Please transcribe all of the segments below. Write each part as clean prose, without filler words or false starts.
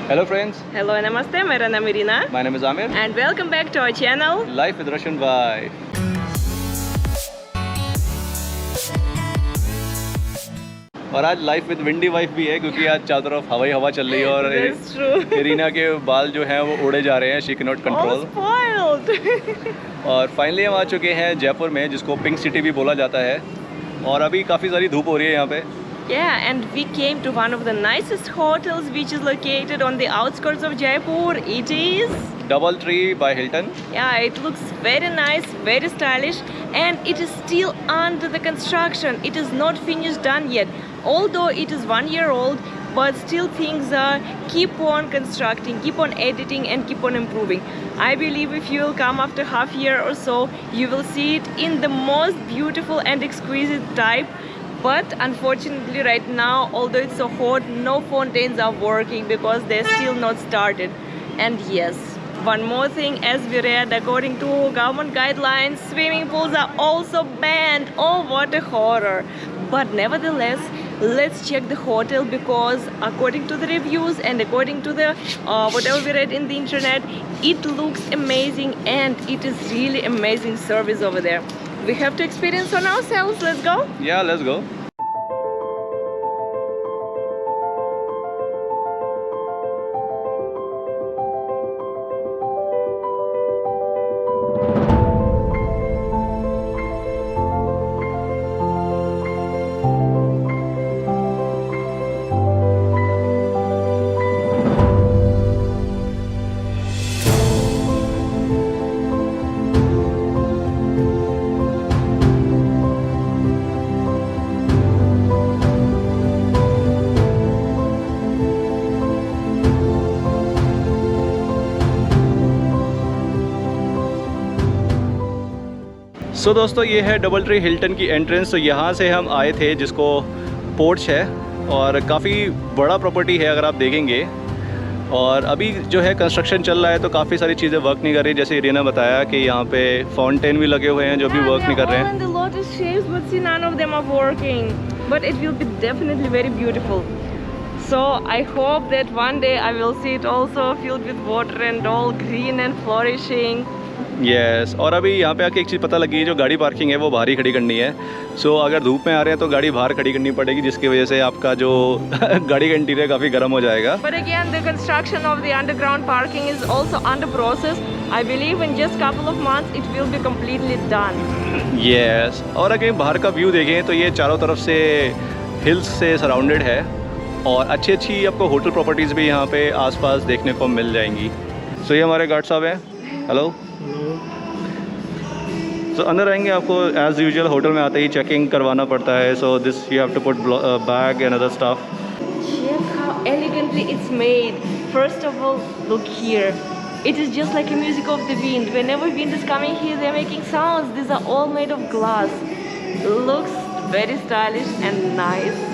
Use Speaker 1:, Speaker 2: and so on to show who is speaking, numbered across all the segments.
Speaker 1: Hello friends,
Speaker 2: Hello and namaste, मेरा नाम Irina
Speaker 1: my name is Amir.
Speaker 2: and welcome back to our channel.
Speaker 1: Life with Russian Wife. और आज life with windy wife भी है क्योंकि आज चारों तरफ हवाई हवा चल रही है और
Speaker 2: That's true.
Speaker 1: इरीना के बाल जो हैं वो उड़े जा रहे हैं. She can not
Speaker 2: All
Speaker 1: control.
Speaker 2: spoiled.
Speaker 1: और फाइनली हम आ चुके हैं जयपुर में, जिसको पिंक सिटी भी बोला जाता है. और अभी काफ़ी सारी धूप हो रही है यहाँ पे.
Speaker 2: Yeah, and we came to one of the nicest hotels which is located on the outskirts of Jaipur. It is...
Speaker 1: DoubleTree by Hilton.
Speaker 2: Yeah, it looks very nice, very stylish, and it is still under the construction. It is not finished done yet. Although it is 1 year old, but still things are keep on constructing, keep on editing and keep on improving. I believe if you will come after half year or so, you will see it in the most beautiful and exquisite type. But unfortunately right now, although it's so hot, no fountains are working because they're still not started. And yes, one more thing, as we read, according to government guidelines, swimming pools are also banned. Oh, what a horror. But nevertheless, let's check the hotel because according to the reviews and according to the whatever we read in the internet, it looks amazing and it is really amazing service over there. We have to experience on ourselves. Let's go.
Speaker 1: Yeah, let's go. सो दोस्तों, ये है डबलट्री Hilton की entrance. तो यहाँ से हम आए थे, जिसको पोर्च है और काफ़ी बड़ा प्रॉपर्टी है अगर आप देखेंगे. और अभी जो है कंस्ट्रक्शन चल रहा है तो काफ़ी सारी चीज़ें वर्क नहीं कर रही. जैसे इरीना बताया कि यहाँ पे फाउंटेन भी लगे हुए हैं जो भी वर्क नहीं कर रहे हैं.
Speaker 2: The lotus shapes, but see, none of them are working. But it will be definitely very beautiful. So I hope that one day I will see it also filled with water and all green and flourishing.
Speaker 1: Yes. और अभी यहाँ पे आके एक चीज़ पता लगी, जो गाड़ी पार्किंग है वो बाहर ही खड़ी करनी है. सो अगर धूप में आ रहे हैं तो गाड़ी बाहर खड़ी करनी पड़ेगी, जिसकी वजह से आपका जो गाड़ी का इंटीरियर काफ़ी गर्म हो जाएगा.
Speaker 2: But again, the construction of the underground parking is also under process. I believe in just couple of months it will be completely done.
Speaker 1: Yes. और अगर बाहर का व्यू देखें तो ये चारों तरफ से हिल्स से सराउंडेड है और अच्छी अच्छी आपको होटल प्रॉपर्टीज़ भी यहाँ पे आसपास देखने को मिल जाएंगी. सो ये हमारे गार्ड साहब हैं. हेलो. तो अंदर आएंगे, आपको एज़ यूजुअल होटल में आते ही चेकिंग करवाना पड़ता है. So this you have to put bag and other stuff.
Speaker 2: Check how elegantly it's made. First of all, look here. It is just like a music of the wind. Whenever wind is coming here, they're making sounds. These are all made of glass. Looks very stylish and nice.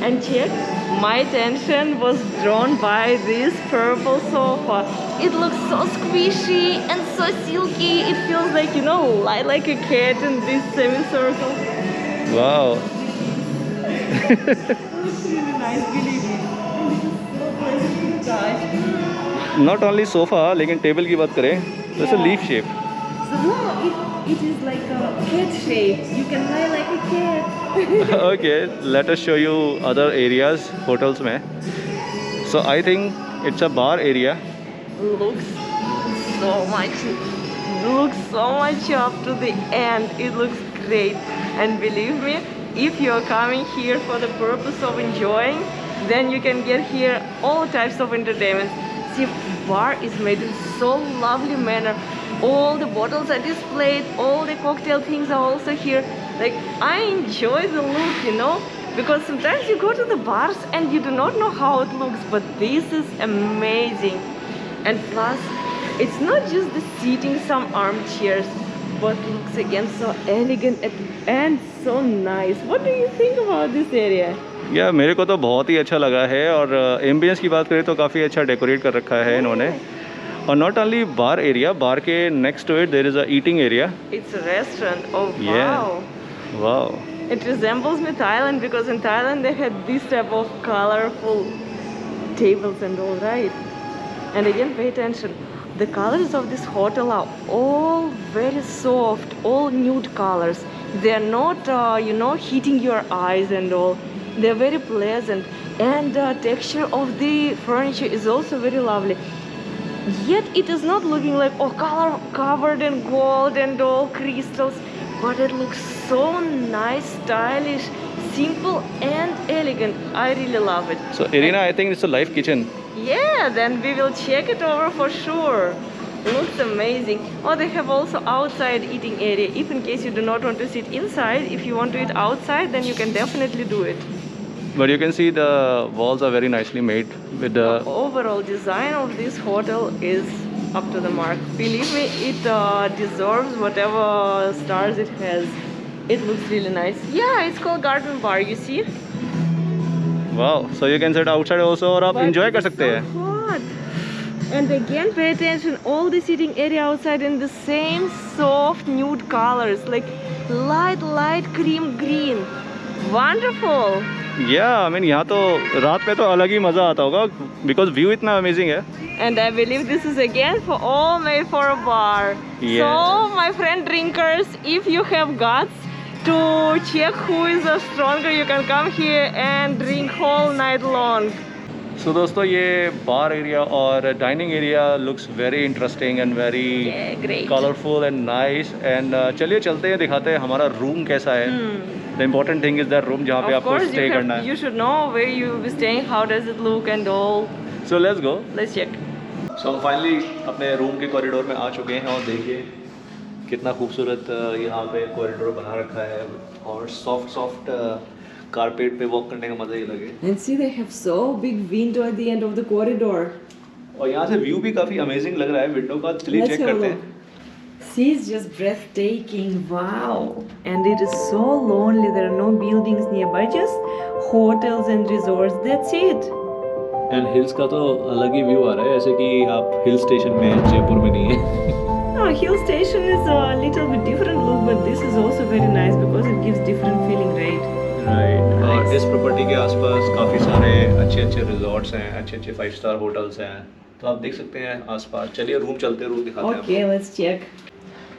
Speaker 2: And check, my attention was drawn by this purple sofa. It looks so squishy and so silky. It feels like, you know, lie like a cat in this semicircle.
Speaker 1: Wow.
Speaker 2: Looks really nice, believe me. And it is so pleasant to touch.
Speaker 1: Not only sofa, लेकिन table की बात करें तो it's leaf shape.
Speaker 2: So no, it is like a cat shape. You can lie like a cat.
Speaker 1: Okay, let us show you other areas hotels में. So I think it's a bar area.
Speaker 2: Looks so much up to the end. It looks great. And believe me, if you are coming here for the purpose of enjoying, then you can get here all types of entertainment. See, bar is made in so lovely manner. All the bottles are displayed, all the cocktail things are also here. Like, I enjoy the look, you know, because sometimes you go to the bars and you do not know how it looks, but this is amazing. And plus, it's not just the seating, some armchairs, but looks again so elegant and so nice. What do you think about this area?
Speaker 1: या मेरे को तो बहुत ही अच्छा लगा है. और ambience की बात करें तो काफ़ी अच्छा डेकोरेट कर रखा है इन्होंने. और not only bar area, bar के next to it there is a eating area.
Speaker 2: It's a restaurant. Oh,
Speaker 1: Yeah.
Speaker 2: wow.
Speaker 1: Wow.
Speaker 2: It resembles me Thailand because in Thailand they had this type of colorful tables and all, right? And again, pay attention. The colors of this hotel are all very soft, all nude colors. They are not, hitting your eyes and all. They are very pleasant, and the texture of the furniture is also very lovely. Yet it is not looking like color covered in gold and all crystals, but it looks so nice, stylish, simple and elegant. I really love it.
Speaker 1: So Irina, I think it's a live kitchen.
Speaker 2: Yeah, then we will check it over for sure. Looks amazing. Oh, they have also outside eating area. If in case you do not want to sit inside, if you want to eat outside, then you can definitely do it.
Speaker 1: But you can see the walls are very nicely made with the...
Speaker 2: Overall design of this hotel is up to the mark. Believe me, it deserves whatever stars it has. It looks really nice. Yeah, it's called Garden Bar, you see?
Speaker 1: Wow, so you can sit outside also और आप
Speaker 2: But
Speaker 1: enjoy
Speaker 2: it
Speaker 1: कर
Speaker 2: is
Speaker 1: सकते हैं.
Speaker 2: so hot. And again, pay attention, all the seating area outside in the same soft nude colors, like light cream green. Wonderful.
Speaker 1: Yeah, I mean यहाँ तो रात में तो अलग ही मज़ा आता होगा because view इतना amazing है.
Speaker 2: And I believe this is again for all made for a bar.
Speaker 1: Yeah.
Speaker 2: So, my friend drinkers, if you have guts to check who is the stronger, you can come here and drink whole night long.
Speaker 1: So दोस्तों ये बार area और dining area looks very interesting and very
Speaker 2: Yeah, great.
Speaker 1: colorful and nice and चलिए चलते हैं दिखाते हैं हमारा room कैसा है. The important thing is that room जहाँ पे
Speaker 2: Of
Speaker 1: आपको
Speaker 2: course,
Speaker 1: stay करना है.
Speaker 2: you should know where you will be staying, how does it look and all.
Speaker 1: So let's go.
Speaker 2: Let's check.
Speaker 1: So हम फाइनली अपने room के corridor में आ चुके हैं और देखिए कितना खूबसूरत यहाँ पे कॉरिडोर बना रखा है और सॉफ्ट कारपेट पे वॉक करने का मज़ा ही लगे.
Speaker 2: And see, they have so big window at the end of the corridor.
Speaker 1: और यहाँ से व्यू भी काफ़ी अमेजिंग लग रहा है विंडो का. चलिए
Speaker 2: Let's
Speaker 1: चेक
Speaker 2: have a
Speaker 1: करते
Speaker 2: look.
Speaker 1: हैं.
Speaker 2: See, it's just breathtaking. Wow. And it is so lonely. There are no buildings nearby, just hotels and resorts. That's it.
Speaker 1: And hills का तो अलग ही व्यू आ रहा है ऐसे कि आप हिल स्टेशन में हैं, जयपुर में नहीं है.
Speaker 2: No, hill station is a little bit different look, but this is also very nice because it gives different feeling, right?
Speaker 1: Right. और इस प्रॉपर्टी के आसपास काफ़ी सारे अच्छे रिजॉर्ट्स हैं, अच्छे 5 स्टार होटल्स हैं, तो आप देख सकते हैं आसपास. चलिए रूम चलते हैं, रूम दिखाते हैं.
Speaker 2: Okay, let's check.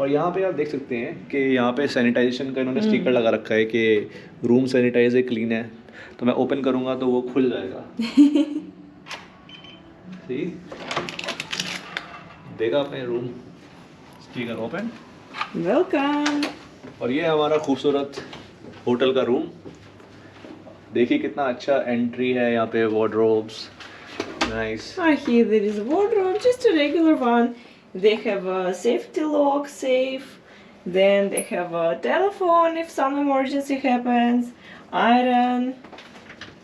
Speaker 1: और यहाँ पे आप देख सकते हैं कि यहाँ पे सैनिटाइजेशन का इन्होंने स्टिकर लगा रखा है कि रूम सैनिटाइज है, क्लीन है. तो मैं ओपन करूँगा तो वो खुल जाएगा. सी देखा आपने रूम स्टिकर ओपन.
Speaker 2: Welcome.
Speaker 1: और ये है हमारा खूबसूरत होटल का रूम. देखिए कितना अच्छा एंट्री है यहाँ पे. Wardrobes nice.
Speaker 2: Here there is a wardrobe, just a regular one. They have a safety lock, safe. Then they have a telephone if some emergency happens. Iron.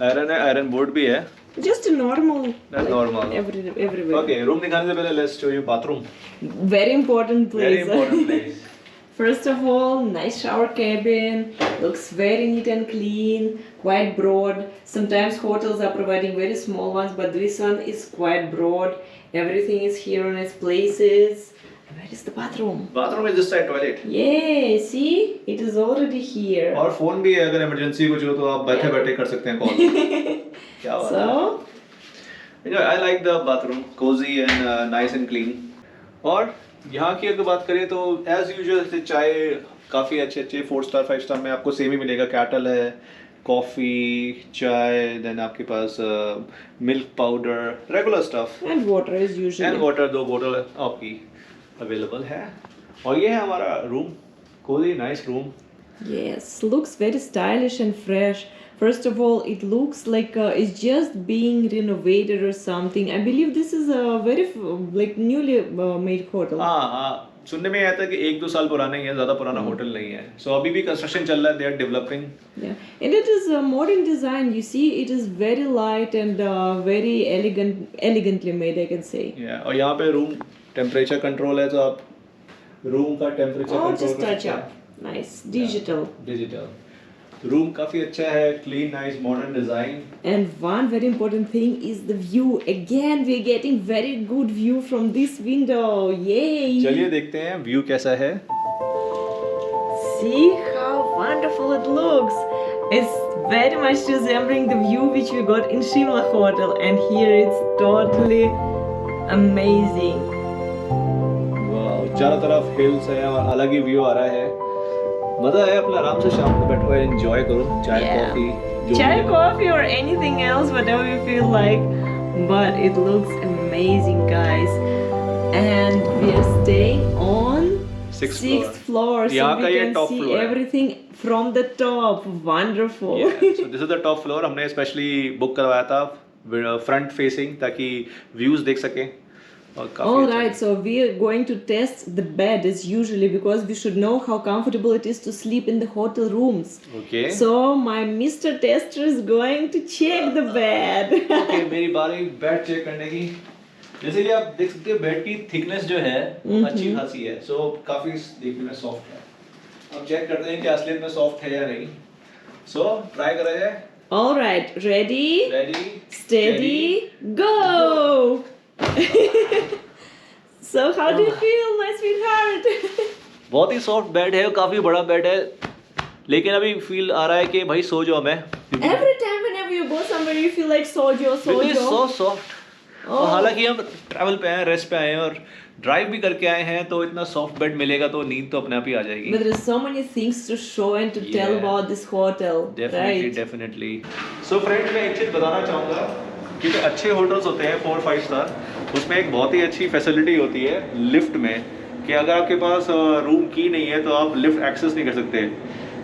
Speaker 1: Iron है, iron board भी है.
Speaker 2: Just a normal.
Speaker 1: That's normal.
Speaker 2: Everywhere.
Speaker 1: Okay room दिखाने से पहले let's show you bathroom.
Speaker 2: Very important place.
Speaker 1: Very important place.
Speaker 2: First of all, nice shower cabin. Looks very neat and clean. Quite broad. Sometimes hotels are providing very small ones, but this one is quite broad. Everything is here on its places. Where is the bathroom?
Speaker 1: Bathroom is this side toilet.
Speaker 2: Yeah, see? It is already here.
Speaker 1: और phone भी है, अगर emergency कुछ हो तो आप बैठे बैठे कर सकते हैं कॉल. क्या बात है.
Speaker 2: So,
Speaker 1: I like the bathroom, Cozi and nice and clean. और यहाँ की अगर बात करें तो एज यूजुअल चाय काफ़ी अच्छे 4 स्टार 5 स्टार में आपको सेम ही मिलेगा. कैटल है, कॉफ़ी, चाय, देन आपके पास milk powder, regular stuff
Speaker 2: and water is usually.
Speaker 1: And water. 2 बोतल आपकी अवेलेबल है. और ये है हमारा room, cosy nice room.
Speaker 2: Yes, looks very stylish and fresh. First of all, it looks like it's just being renovated or something. I believe this is a very newly made hotel.
Speaker 1: हाँ सुनने में आया था कि 1-2 साल पुराना ही है, ज़्यादा पुराना होटल नहीं है. सो अभी भी कंस्ट्रक्शन चल रहा है. They are developing.
Speaker 2: Yeah, and it is a modern design. You see, it is very light and very elegantly made, I can say.
Speaker 1: और यहाँ पे रूम टेम्परेचर कंट्रोल है, तो आप रूम का temperature
Speaker 2: Oh,
Speaker 1: control
Speaker 2: just touch up. Nice, digital.
Speaker 1: Digital. Room काफ़ी अच्छा है, clean nice modern design.
Speaker 2: And one very important thing is the view. Again, we're getting very good view from this window. Yay!
Speaker 1: चलिए देखते हैं view कैसा है.
Speaker 2: See how wonderful it looks. It's very much resembling the view which we got in Shimla Hotel, and here it's totally amazing.
Speaker 1: वाह, चारों तरफ hills है और अलग ही व्यू आ रहा है। मजा है, अपना आराम से शाम को बैठो, एंजॉय करो, चाय coffee,
Speaker 2: Chai, coffee, or anything else, whatever you feel like. But it looks amazing, guys. And we are staying on sixth floor, so
Speaker 1: यहाँ
Speaker 2: we
Speaker 1: का ये
Speaker 2: can
Speaker 1: top
Speaker 2: see
Speaker 1: floor है।
Speaker 2: everything from the top. Wonderful.
Speaker 1: So this is the top floor। हमने specially book करवाया था front facing, ताकि views देख सकें। और काफी
Speaker 2: All
Speaker 1: अच्छा
Speaker 2: right, so we are going to test the bed as usually, because we should know how comfortable it is to sleep in the hotel rooms.
Speaker 1: Okay
Speaker 2: So my Mr. Tester is going to check the bed.
Speaker 1: Okay, मेरी बारी bed check करने की। जैसे कि आप देख सकते हैं बेड की थिकनेस जो है अच्छी खासी है, सो काफी देखने में सॉफ्ट है। अब चेक करते हैं कि असलियत में सॉफ्ट है या नहीं। सो ट्राई करा जाए।
Speaker 2: All right, ready,
Speaker 1: ready,
Speaker 2: steady, go. So how do you feel, my sweetheart?
Speaker 1: बहुत ही सॉफ्ट बेड है, काफी बड़ा बेड है, लेकिन अभी फील आ रहा है कि भाई सो जाओ मैं।
Speaker 2: Every time whenever you go somewhere, you feel like sojo.
Speaker 1: So soft. और हालांकि हम ट्रैवल पे आए, रेस्ट पे आए हैं और ड्राइव भी करके आए हैं, तो इतना सॉफ्ट बेड मिलेगा तो नींद तो अपने आप ही आ जाएगी।
Speaker 2: But there are so many things to show and to tell
Speaker 1: Yeah.
Speaker 2: about this hotel, right?
Speaker 1: Definitely. So friends, मैं एक चीज़ बताना चाहूँगा कि जो अच्छे होटल्स होते हैं 4-5 स्टार, उसमें एक बहुत ही अच्छी फैसिलिटी होती है लिफ्ट में, कि अगर आपके पास रूम की नहीं है तो आप लिफ्ट एक्सेस नहीं कर सकते।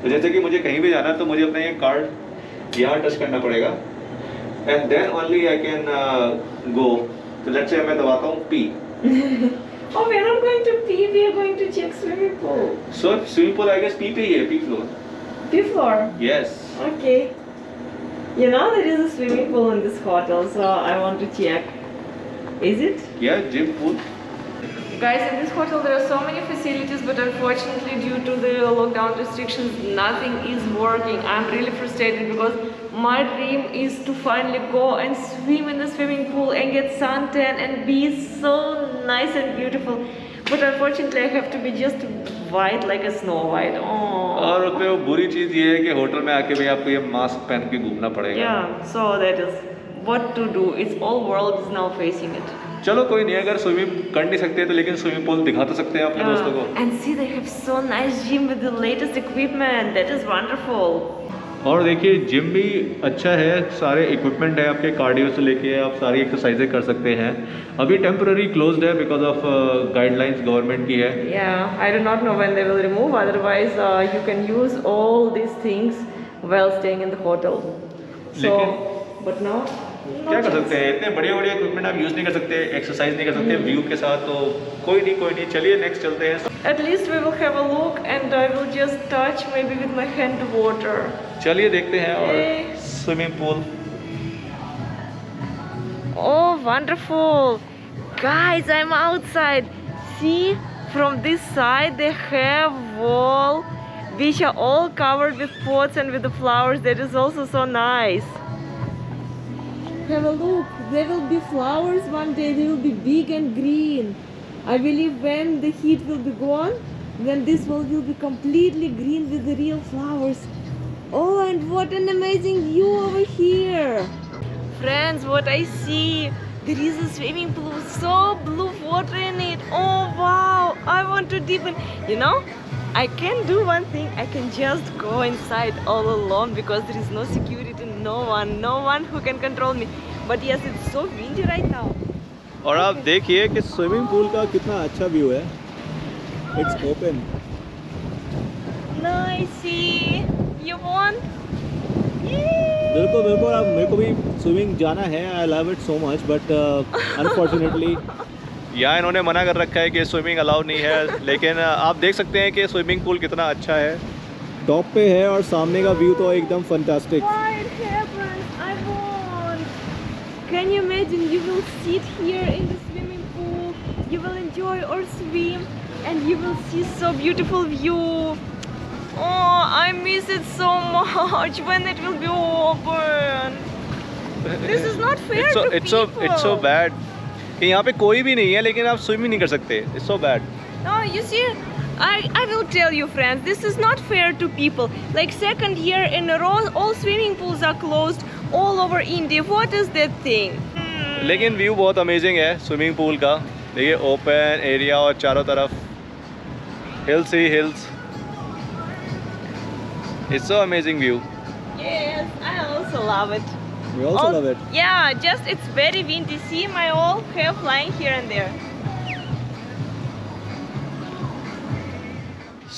Speaker 1: तो जैसे कि मुझे कहीं भी जाना है तो मुझे अपना ये कार्ड यहाँ टच करना पड़ेगा, and then only I can go. तो लेट्स से मैं दबाता हूँ P.
Speaker 2: Oh, we are not going to pee. We are going to check swimming pool.
Speaker 1: So swimming pool I guess P पे ही है, P floor.
Speaker 2: Pee floor.
Speaker 1: Yes.
Speaker 2: Okay. You know there is a swimming pool in this hotel, so I want to check. Is it?
Speaker 1: या gym pool.
Speaker 2: Guys, in this hotel there are so many facilities, but unfortunately due to the lockdown restrictions, nothing is working. I'm really frustrated because my dream is to finally go and swim in the swimming pool and get suntan and be so nice and beautiful. But unfortunately I have to be just white like a Snow White. Oh.
Speaker 1: और उसमें वो बुरी चीज़ ये है कि hotel में आके भी आपको ये मास्क पहन के घूमना पड़ेगा।
Speaker 2: Yeah, so that is what to do. It's all world is now facing it.
Speaker 1: चलो कोई नहीं, अगर स्विमिंग कर नहीं सकते तो लेकिन स्विमिंग पूल दिखा तो सकते हैं अपने दोस्तों को।
Speaker 2: And see, they have so nice gym with the latest equipment. That is wonderful.
Speaker 1: और देखिए जिम भी अच्छा है, सारे इक्विपमेंट है आपके, कार्डियो से लेके आप सारी एक्सरसाइजें कर सकते हैं। अभी टेम्पररी क्लोज्ड है बिकॉज ऑफ गाइडलाइंस गवर्नमेंट की है।
Speaker 2: Yeah, I do not know when they will remove. Otherwise, you can use all these things while staying in the hotel. So, but now,
Speaker 1: क्या कर सकते हैं, इतने बड़े बड़े इक्विपमेंट आप यूज़ नहीं कर सकते, एक्सरसाइज नहीं कर सकते व्यू के साथ, तो कोई नहीं। चलिए नेक्स्ट चलते हैं।
Speaker 2: at least we will have a look, and I will just touch maybe with my hand the water.
Speaker 1: चलिए देखते हैं और
Speaker 2: Hey.
Speaker 1: Swimming pool.
Speaker 2: Oh, wonderful! Guys, I'm outside. See, from this side they have wall which are all covered with pots and with the flowers. That is also so nice. Have a look. There will be flowers one day. They will be big and green. I believe when the heat will be gone, then this wall will be completely green with the real flowers. Oh, and what an amazing view over here. Friends, what I see, there is a swimming pool with so blue water in it. Oh wow, I want to dip in. You know, I can do one thing. I can just go inside all alone because there is no security, no one who can control me. But yes, it's so windy right now.
Speaker 1: और आप देखिए कि swimming pool का कितना अच्छा view है, it's open.
Speaker 2: Nice. You want?
Speaker 1: बिल्कुल, अब मेरे को भी स्विमिंग जाना है, I love it so much, but unfortunately यहाँ इन्होंने मना कर रखा है कि स्विमिंग अलाउ नहीं है, लेकिन आप देख सकते हैं कि स्विमिंग पूल कितना अच्छा है, टॉप पे है और सामने का व्यू तो एकदम fantastic.
Speaker 2: Why it happens? I want. Can you imagine? You will sit here in the swimming pool, you will enjoy or swim, and you will see so beautiful view. Oh, I miss it so much when it will be open. This is not fair to people.
Speaker 1: It's so bad कि यहाँ पे कोई भी नहीं है लेकिन आप swimming नहीं कर सकते। It's so bad.
Speaker 2: No, you see, I will tell you, friends, this is not fair to people. Like second year in a row, all swimming pools are closed all over India. What is that thing?
Speaker 1: लेकिन view बहुत amazing है swimming pool का. देखिए open area और चारों तरफ hills he hills. It's so amazing view.
Speaker 2: Yes, I also love it.
Speaker 1: We also love it.
Speaker 2: Yeah, just it's very windy. See my all hair flying here and there.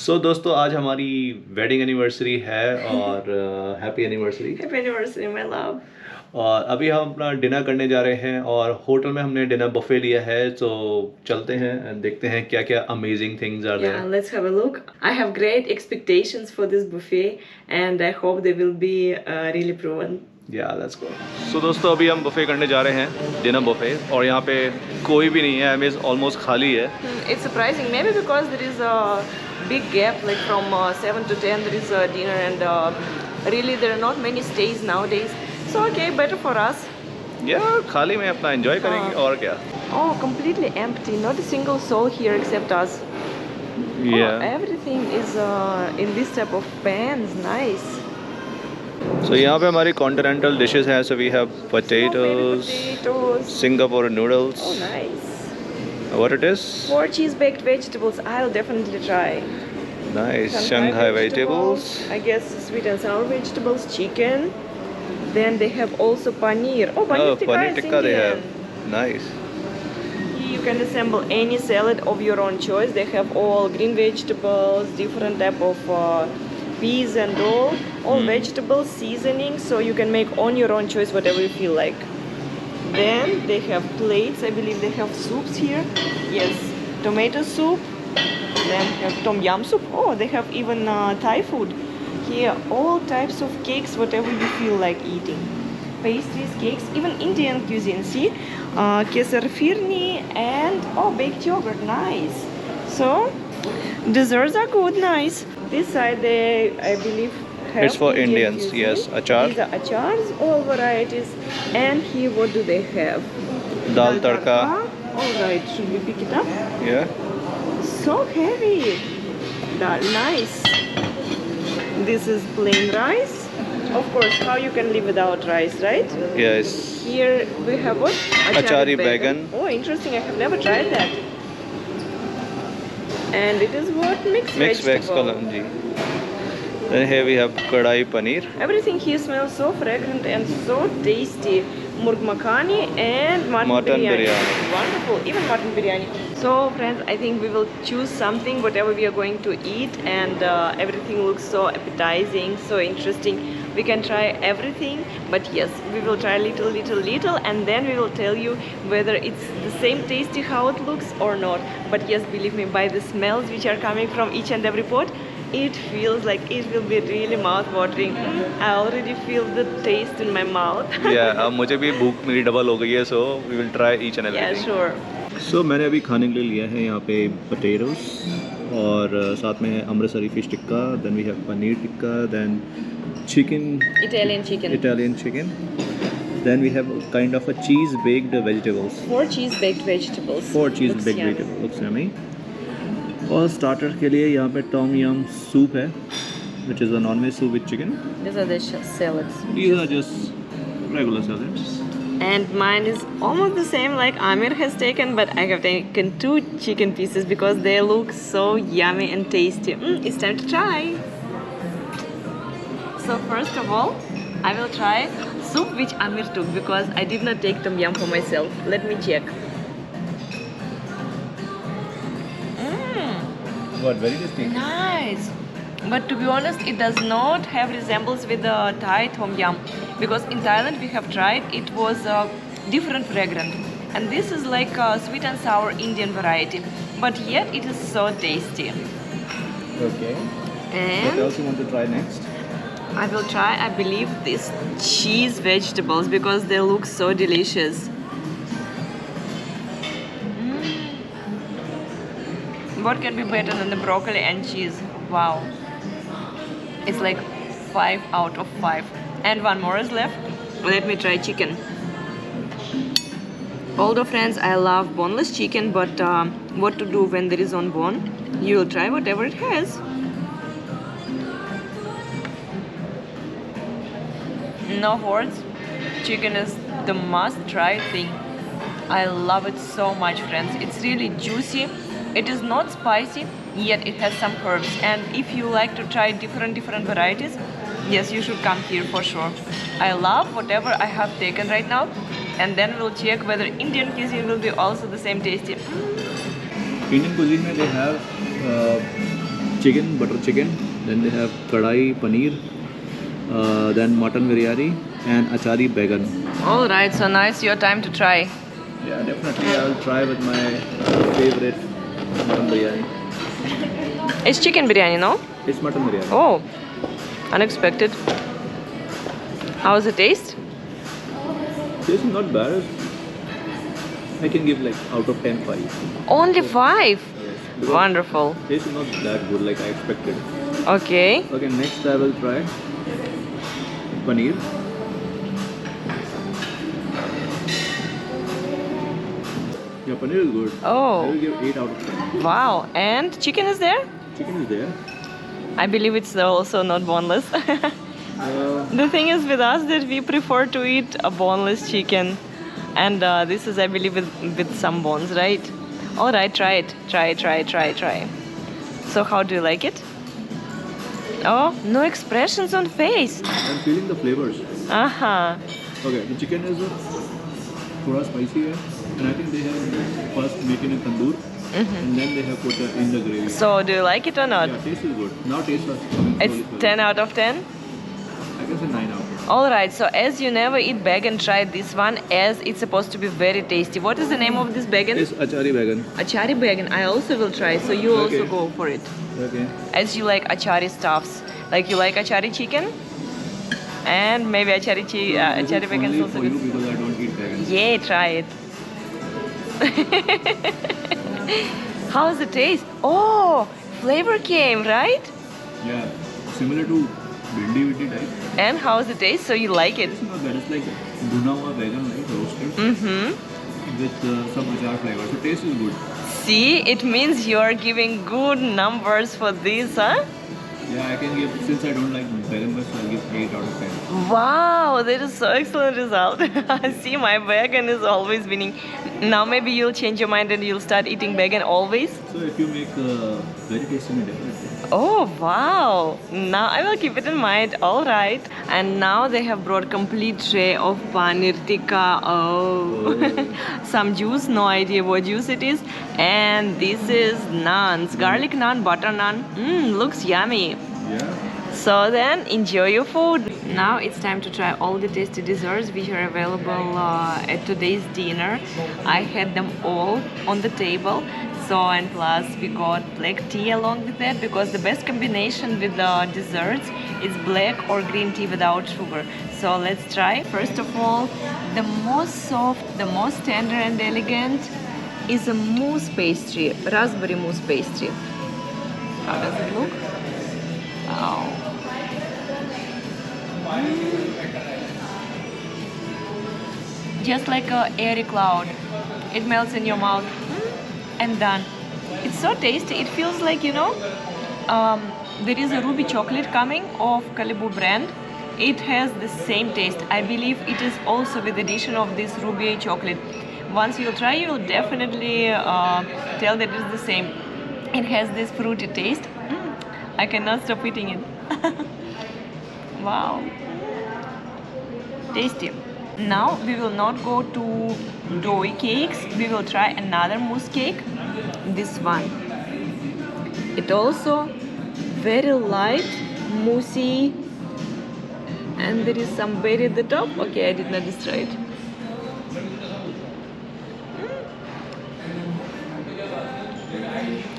Speaker 1: सो दोस्तों आज हमारी wedding anniversary है और happy anniversary.
Speaker 2: Happy anniversary, my love.
Speaker 1: और अभी हम अपना dinner करने जा रहे हैं और होटल में हमने डिनर बुफे लिया है. तो चलते हैं and देखते हैं क्या क्या amazing things are
Speaker 2: Yeah,
Speaker 1: there.
Speaker 2: let's have a look. I have great expectations for this buffet, and I hope they will be really proven.
Speaker 1: या लेट्स गो. सो दोस्तों अभी हम बुफे करने जा रहे हैं डिनर बुफे और यहाँ पे कोई भी नहीं है. आई मीन ऑलमोस्ट खाली है.
Speaker 2: It's surprising, maybe because there is a big gap, like from 7 to 10 there is a dinner, and really there are not many stays nowadays. So okay, better for us.
Speaker 1: या खाली में अपना enjoy करेंगे और क्या.
Speaker 2: Oh, completely empty. Not a single soul here except us.
Speaker 1: या
Speaker 2: Oh, everything is in this type of pans. Nice.
Speaker 1: सो यहाँ पे हमारी कॉन्टिनेंटल डिशेस हैं. So we have
Speaker 2: So many
Speaker 1: potatoes,
Speaker 2: potatoes.
Speaker 1: Singapore noodles.
Speaker 2: Oh, nice.
Speaker 1: What it is?
Speaker 2: 4 cheese baked vegetables. I'll definitely try.
Speaker 1: Nice. Shanghai vegetables.
Speaker 2: I guess sweet and sour vegetables, chicken. Then they have also paneer. Oh, paneer tikka
Speaker 1: paneer
Speaker 2: is
Speaker 1: tikka they
Speaker 2: Indian.
Speaker 1: Have. Nice.
Speaker 2: You can assemble any salad of your own choice. They have all green vegetables, different type of peas and all vegetables, seasoning, so you can make on your own choice whatever you feel like. Then they have plates. I believe they have soups here. Yes, tomato soup. Then have tom yum soup. Oh, they have even Thai food here. All types of cakes, whatever you feel like eating. Pastries, cakes, even Indian cuisine. See, kesar firni and baked yogurt. Nice. So desserts are good. Nice. This side they, I believe, have
Speaker 1: It's for
Speaker 2: Indian
Speaker 1: Indians,
Speaker 2: cuisine.
Speaker 1: yes, achar.
Speaker 2: These are achars, all varieties. And here, what do they have?
Speaker 1: Dal tadka.
Speaker 2: All right, should we pick it up?
Speaker 1: या
Speaker 2: So heavy. Dal, nice. This is plain rice. Of course, how you can live without rice, right?
Speaker 1: Yes.
Speaker 2: Here we have what?
Speaker 1: Achari baigan.
Speaker 2: Oh, interesting. I have never tried that. And it is what? Mixed
Speaker 1: mix veg
Speaker 2: vegetable.
Speaker 1: कलम जी. Then here we have कढ़ाई paneer.
Speaker 2: Everything here smells so fragrant and so tasty. Murg makhani and mutton
Speaker 1: Mutton
Speaker 2: biryani.
Speaker 1: biryani.
Speaker 2: Wonderful. Even mutton biryani. So friends, I think we will choose something, whatever we are going to eat, and everything looks so appetizing, so interesting. We can try everything, but yes, we will try little, and then we will tell you whether it's the same tasty how it looks or not. But yes, believe me, by the smells which are coming from each and every pot, it feels like it will be really mouth-watering. I already feel the taste in my mouth.
Speaker 1: या अब मुझे भी भूख मेरी double हो गई है. So we will try each and
Speaker 2: Yeah,
Speaker 1: everything.
Speaker 2: sure.
Speaker 1: सो मैंने अभी खाने के लिए लिया है यहाँ पे पोटैटोस और साथ में है अमृतसरी fish tikka. Then we have paneer tikka. Then chicken,
Speaker 2: Italian chicken.
Speaker 1: Italian chicken. Then we have kind of a cheese baked vegetables.
Speaker 2: 4 cheese baked vegetables.
Speaker 1: 4 cheese
Speaker 2: Looks
Speaker 1: baked
Speaker 2: yummy.
Speaker 1: vegetables. Looks yummy. और स्टार्टर के लिए यहाँ पे टॉम यम सूप है, which is a non-veg soup with chicken.
Speaker 2: These are the salads.
Speaker 1: These are just regular salads.
Speaker 2: And mine is almost the same like Amir has taken, but I have taken 2 chicken pieces because they look so yummy and tasty. It's time to try. So first of all, I will try soup which Amir took because I did not take tom yum for myself. Let me check.
Speaker 1: What, very tasty.
Speaker 2: Nice. But to be honest, it does not have resemblance with the Thai tom yum because in Thailand we have tried. It was different fragrant, and this is like a sweet and sour Indian variety. But yet it is so tasty.
Speaker 1: Okay. What
Speaker 2: And
Speaker 1: else you want to try next?
Speaker 2: I will try, I believe, these cheese vegetables because they look so delicious. What can be better than the broccoli and cheese? Wow. It's like 5 out of 5. And one more is left. Let me try chicken. Although friends, I love boneless chicken, but what to do when there is on bone? You will try whatever it has. No words. Chicken is the must-try thing. I love it so much, friends. It's really juicy. It is not spicy, yet it has some herbs. And if you like to try different varieties, yes, you should come here for sure. I love whatever I have taken right now, and then we'll check whether Indian cuisine will be also the same tasty.
Speaker 1: Indian cuisine में they have chicken, butter chicken, then they have kadai paneer, then mutton biryani and achari baigan.
Speaker 2: All right, so now it's your time to try.
Speaker 1: Yeah, definitely I'll try with my favorite mutton biryani.
Speaker 2: It's chicken biryani, no?
Speaker 1: It's mutton biryani.
Speaker 2: Oh, unexpected. How's the taste?
Speaker 1: This is not bad. I can give like out of 10 5.
Speaker 2: Only 5.
Speaker 1: Because
Speaker 2: Wonderful.
Speaker 1: This is not that good like I expected.
Speaker 2: Okay.
Speaker 1: Okay, next I will try paneer. Yeah, paneer is good. I
Speaker 2: Oh,
Speaker 1: will give 8 out of 10.
Speaker 2: wow. And chicken is there?
Speaker 1: Chicken is there.
Speaker 2: I believe it's also not boneless. The thing is with us that we prefer to eat a boneless chicken, and this is, I believe, with some bones, right? All right, try it. Try. So how do you like it? Oh, no expressions on face.
Speaker 1: I'm feeling the flavors.
Speaker 2: Uh-huh.
Speaker 1: Okay, the chicken is थोड़ा spicy है, and I think they have first make in a tandoor, and then they have put it in the gravy.
Speaker 2: So do you like it or not?
Speaker 1: Yeah, taste is good. Now taste was coming
Speaker 2: It's
Speaker 1: slowly.
Speaker 2: 10 out of 10.
Speaker 1: I can say 9 out.
Speaker 2: All right, so as you never eat bacon, try this one, as it's supposed to be very tasty. What is the name of this bacon?
Speaker 1: It's achari baigan.
Speaker 2: Achari bacon. I also will try, so you also
Speaker 1: Okay.
Speaker 2: go for it.
Speaker 1: Okay.
Speaker 2: As you like achari stuffs, like you like achari chicken, and maybe achari
Speaker 1: This
Speaker 2: achari
Speaker 1: is
Speaker 2: bacon is
Speaker 1: only
Speaker 2: also
Speaker 1: for you
Speaker 2: good.
Speaker 1: because I don't eat bacon.
Speaker 2: Yeah, try it. How's the taste? Oh, flavor came, right?
Speaker 1: Yeah, similar to bhindi vindi type.
Speaker 2: And how's the taste? So you like it?
Speaker 1: It's not bad. It's like bhuna hua baigan, like roasted
Speaker 2: Mm-hmm.
Speaker 1: with some achar flavor. So taste is good.
Speaker 2: See, it means you're giving good numbers for this, huh?
Speaker 1: Yeah, I can give, since I don't like baigan much, so I'll give 8 out of 10.
Speaker 2: Wow, that is so excellent result. See, my bacon is always winning. Now maybe you'll change your mind and you'll start eating bacon always.
Speaker 1: So if you make very tasty, definitely.
Speaker 2: Oh wow! Now I will keep it in mind. All right. And now they have brought complete tray of paneer tikka. Oh, some juice. No idea what juice it is. And this is naans, garlic naan, butter naan. Looks yummy.
Speaker 1: Yeah.
Speaker 2: So then, enjoy your food. Now it's time to try all the tasty desserts which are available at today's dinner. I had them all on the table. So, and plus we got black tea along with that, because the best combination with the desserts is black or green tea without sugar. So let's try. First of all, the most soft, the most tender and elegant is a mousse pastry, raspberry mousse pastry. How does it look? Wow. Just like a airy cloud, it melts in your mouth and done. It's so tasty. It feels like, there is a ruby chocolate coming of Kalibu brand. It has the same taste. I believe it is also with addition of this ruby chocolate. Once you try, you will definitely tell that it's the same. It has this fruity taste. I cannot stop eating it. Wow. Tasty. Now we will not go to doughy cakes. We will try another mousse cake. This one. It also very light, moussey, and there is some berry at the top. Okay, I did not destroy it.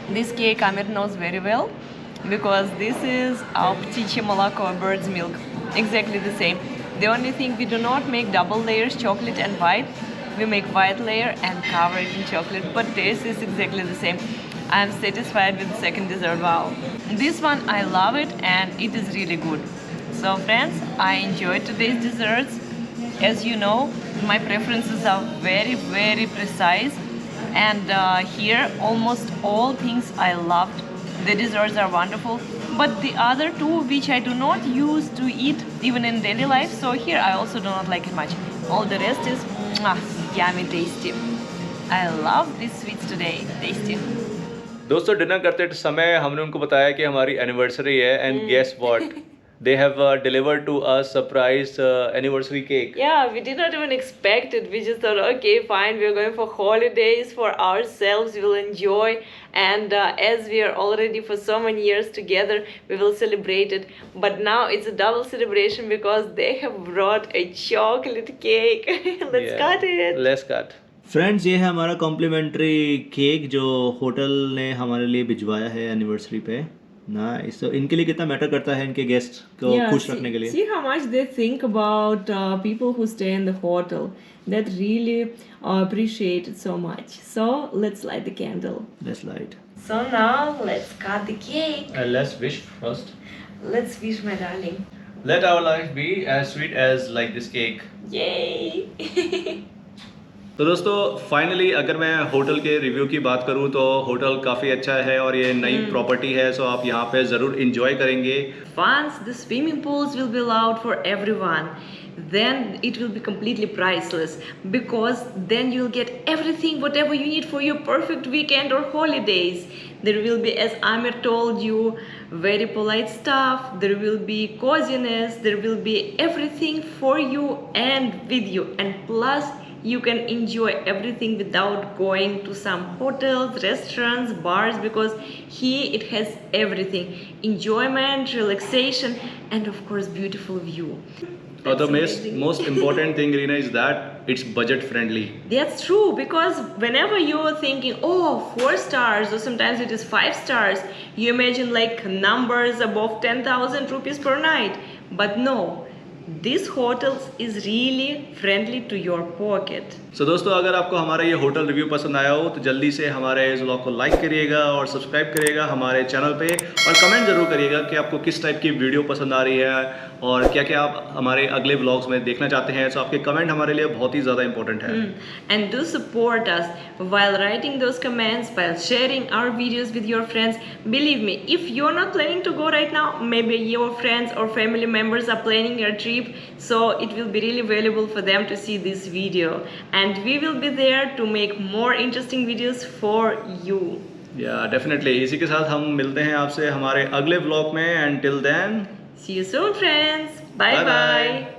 Speaker 2: This cake Amir knows very well, because this is our ptiche moloko, bird's milk. Exactly the same. The only thing, we do not make double layers, chocolate and white. We make white layer and cover it in chocolate, but taste is exactly the same. I am satisfied with the second dessert. Wow. This one, I love it and it is really good. So friends, I enjoyed today's desserts. As you know, my preferences are very precise, and here almost all things I loved. The desserts are wonderful, but the other two which I do not use to eat even in daily life, so here I also do not like it much. All the rest is yummy tasty. I love these sweets today. Tasty.
Speaker 1: दोस्तों dinner करते समय हमने उनको बताया कि हमारी anniversary है and guess what they have delivered to us surprise anniversary cake
Speaker 2: Yeah, we did not even expect it. We just thought, okay, fine, we're going for holidays for ourselves, we will enjoy. And as we are already for so many years together, we will celebrate it. But now it's a double celebration because they have brought a chocolate cake. Let's cut it.
Speaker 1: Let's cut
Speaker 3: friends, ये है हमारा complementary cake जो hotel ने हमारे लिए भिजवाया है anniversary पे। नाइस। तो इनके लिए कितना मैटर करता है इनके गेस्ट को खुश रखने के लिए।
Speaker 2: See how much they think about people who stay in the hotel. That really appreciate it so much. So let's light the candle.
Speaker 3: Let's light.
Speaker 2: So now let's cut the cake.
Speaker 1: And let's wish first
Speaker 2: Let's wish my darling.
Speaker 1: Let our life be as sweet as like this cake.
Speaker 2: Yay!
Speaker 1: तो दोस्तों finally अगर मैं hotel के review की बात करूं तो hotel काफ़ी अच्छा है और ये नई प्रॉपर्टी है, सो आप यहाँ पे ज़रूर इंजॉय करेंगे।
Speaker 2: Once the swimming pools will be allowed for everyone, then it will be completely priceless because then you'll get everything whatever you need for your perfect weekend or holidays. There will be, as Amir told you, very polite staff, there will be coziness, there will be everything for you and with you, and plus you can enjoy everything without going to some hotels, restaurants, bars, because here it has everything: enjoyment, relaxation, and of course beautiful view.
Speaker 1: और the
Speaker 2: That's amazing.
Speaker 1: Most important thing Reena is that it's budget friendly.
Speaker 2: That's true, because whenever you're thinking, oh, 4 stars, or sometimes it is 5 stars, you imagine like numbers above 10,000 rupees per night. But no, this hotels is really friendly to your pocket.
Speaker 1: सो दोस्तों अगर आपको हमारा ये hotel review पसंद आया हो तो जल्दी से हमारे इस व्लॉग को लाइक करिएगा और सब्सक्राइब करिएगा हमारे चैनल पे, और कमेंट ज़रूर करिएगा कि आपको किस टाइप की वीडियो पसंद आ रही है और क्या क्या आप हमारे अगले व्लॉग्स में देखना चाहते हैं। सो आपके कमेंट हमारे लिए बहुत ही ज़्यादा इंपॉर्टेंट है।
Speaker 2: And do support us while writing those comments, while sharing our videos with your friends. Believe me, if you're not planning to go right now, maybe your friends or family members are planning a trip, so it will be really valuable for them to see this video. And we will be there to make more interesting videos for you.
Speaker 1: या definitely इसी के साथ हम मिलते हैं आपसे हमारे अगले व्लॉग में, and till then
Speaker 2: See you soon, friends. Bye
Speaker 1: Bye-bye.
Speaker 2: bye.